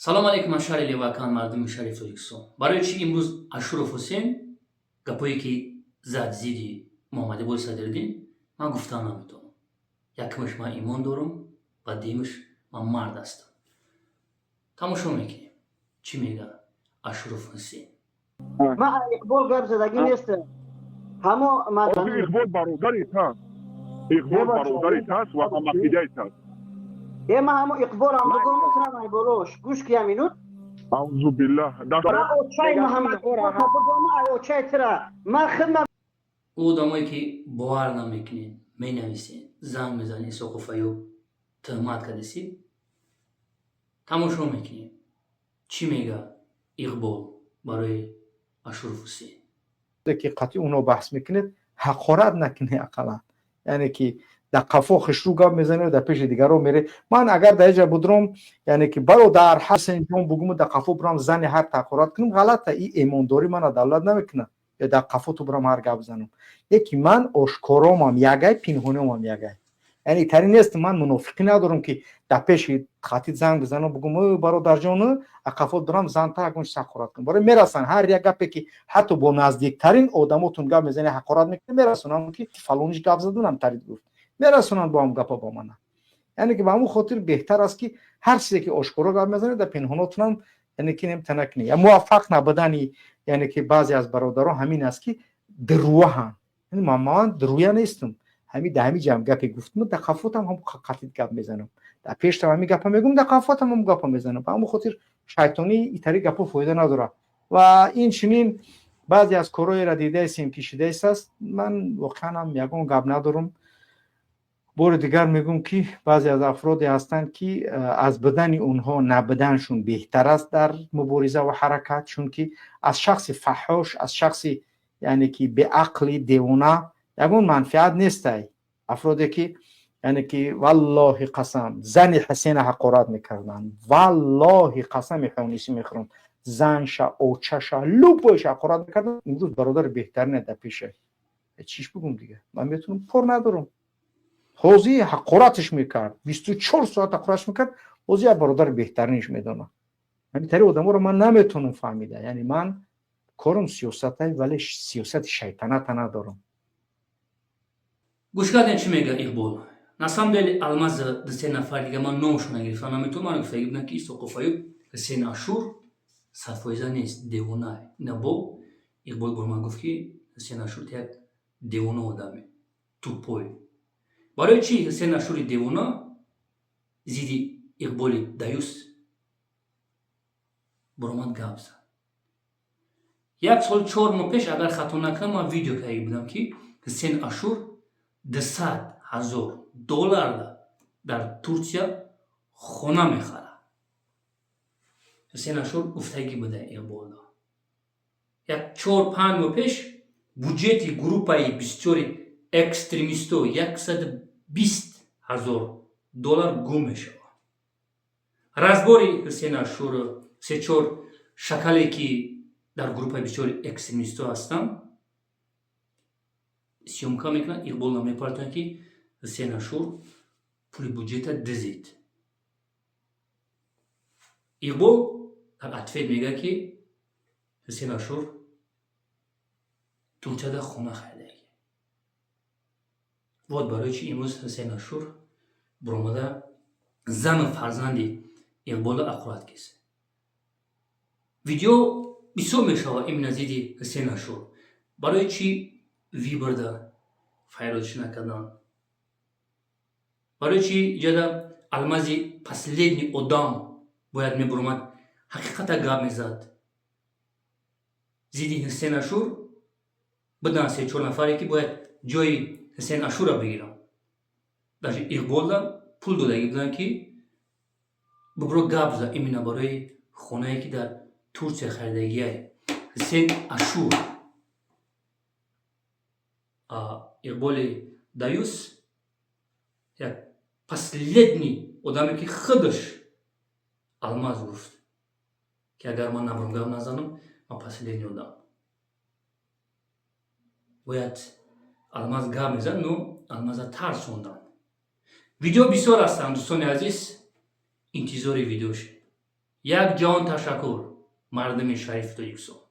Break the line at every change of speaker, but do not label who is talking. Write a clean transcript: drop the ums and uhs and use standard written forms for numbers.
салом алейкум ашари левакан мардуми шариф тоҷикистон. Барои чӣ имрӯз Ашуров Ҳусейн гапое ки зад зидди Муҳаммадибои Садриддин ман гуфтан наметавонам. Якумаш ман имон дорам, бадимаш ман мард ҳастам. тамошо мекунем чӣ мега Ашуров Ҳусейн.
ما اقبال گپ زدگی نیست. همه مدنی
اقبال برادرت هست. اقبال برادرت هست و هم عقیده‌ت هست.
ما همه اقبال هم بگم میتونم ای بروش گوش کیم اینو.
اعوذ بالله.
ما اوچای محمد بگم ای اوچای ترا ما خدمت
او آدمایی که باور نمیکنین مینویسین زنگ میزنین سوقفایو تهمت کردید. تماشا میکنیم چی میگه اقبال برای Ашуров Ҳусейн.
که قطعی اونو بحث میکنید حقارت نکنه اقلا، یعنی که در قفا خشرو گپ میزنه و در پیش دیگران میره. من اگر در اینجا بودم یعنی که برادر حسین جان بگم در قفا برام زن هر تقارت کنم غلطه. این ایمانداری من دولت نمیکنه یا در قفا تو برام هر گپ بزنم. یکی من آشکارامم یگای پنهانم یگای، یعنی تری نیست. من منافقی ندارم که در پیش خطی زنگ بزنم بگم برادر جان اقفات برام زن تا اگونش سقارت کنم. برای میرسن هر یک گپی که حتی با نزدیکترین آدماتون گپ میزنه حقارت میکنه میرسونن که فلانیش گپ زدونم ترید گفت میرسونن با هم گپا با من. یعنی که به همون خاطر بهتر است که هر چیزی که آشکارا گپ میزنه در پنهاناتون هم یعنی که نمیتونه کنی. یا موفق نبودنی یعنی که بعضی از برادران همین است که دروه هم، یعنی من درویه نیستم. همین در همین جمع گپی گفتم در خفاتم هم قطعی گپ میزنم. در پیش تمام گپا میگم در خفاتم هم گپا میزنم. به همون خاطر شیطانی ایتری گپا فایده نداره و این چنین بعضی از کارهای را دیده سیم کشیده است. من واقعا هم یگان گپ ندارم. بار دیگر میگم که بعضی از افرادی هستند که از بدن اونها نبودنشون بهتر است در مبارزه و حرکت، چون که از شخص فحاش، از شخص یعنی که به عقل دیوانه یگان منفعت نیست. افرادی که یعنی که والله قسم زن حسین حقارت میکردن، والله قسم حونیسی میخورن زنشا اوچشا لوبش حقارت میکردن. امروز برادر بهترینه در پیشه. چیش بگم دیگه؟ من میتونم پر ندارم. حوزی حقارتش میکرد 24 ساعت حقارتش میکرد. حوزی برادر بهترینش میدونه. همین طری آدم رو من نمیتونم فهمیده. یعنی من کارم سیاسته ولی سیاست شیطنت ندارم.
گوش کردین چی میگه اقبال؟ на самом деле алмаз се нафар дига ман номшона гирифтам наметавонам гуфта гибна ки соқофаю Ҳусейн Ашур 100% нест, девона ина бо иқбол бо ман гуфт ки Ҳусейн Ашур як девона одаме тупой. барои чӣ Ҳусейн Ашури девона зидди иқболи даюс баромад гап зад. 1 сол 4 моҳ пеш агар хато накунам ман видео карда будам ки Ҳусейн Ашур $200,000 در ترکیه خانه میخره. حسین Ашур گفتگی بوده اقبال. 4-5 ماه پیش بودجت گروپای بسیاری اکستریمیستو $120,000 گم میشه. رازباری حسین Ашур 3-4 شکلی که در گروپای بسیاری اکستریمیستو هستن سیومکا میکنن. اقبال نمیپرتن که Ҳусейн Ашур пули буҷета дизид. иқбол дар атфед мега ки Ҳусейн Ашур турчада хона харидаги. вот барои чӣ имрӯз Ҳусейн Ашур биромада зану фарзанди иқбола ақурат кист. видео бисёр мешава имна зидди Ҳусейн Ашур. барои чӣ вибрда файродшӣ накардан? барои чӣ ҷада алмази последний одам бояд мебуромад ҳақиқата гап мезад зидди Ҳусейн Ашур? бидан 3-4 нафаре ки бояд ҷои Ҳусейн Ашурро бигирам. даже иқболда пул додаги буданд ки бибиро гап зад имина барои хонае ки дар Турсия харидагияй Ҳусейн Ашур. иқболи даюс як последний одаме ки худаш алмаз гуфт ки агар ман набрам гап назанам ман последний одам. бояд алмаз гап мезад, но алмаза тарсонданд. видео бисёр ҳастанд дӯстони азиз, интизори видеошед. یک جان تشکر مردم شریف تو یکسان.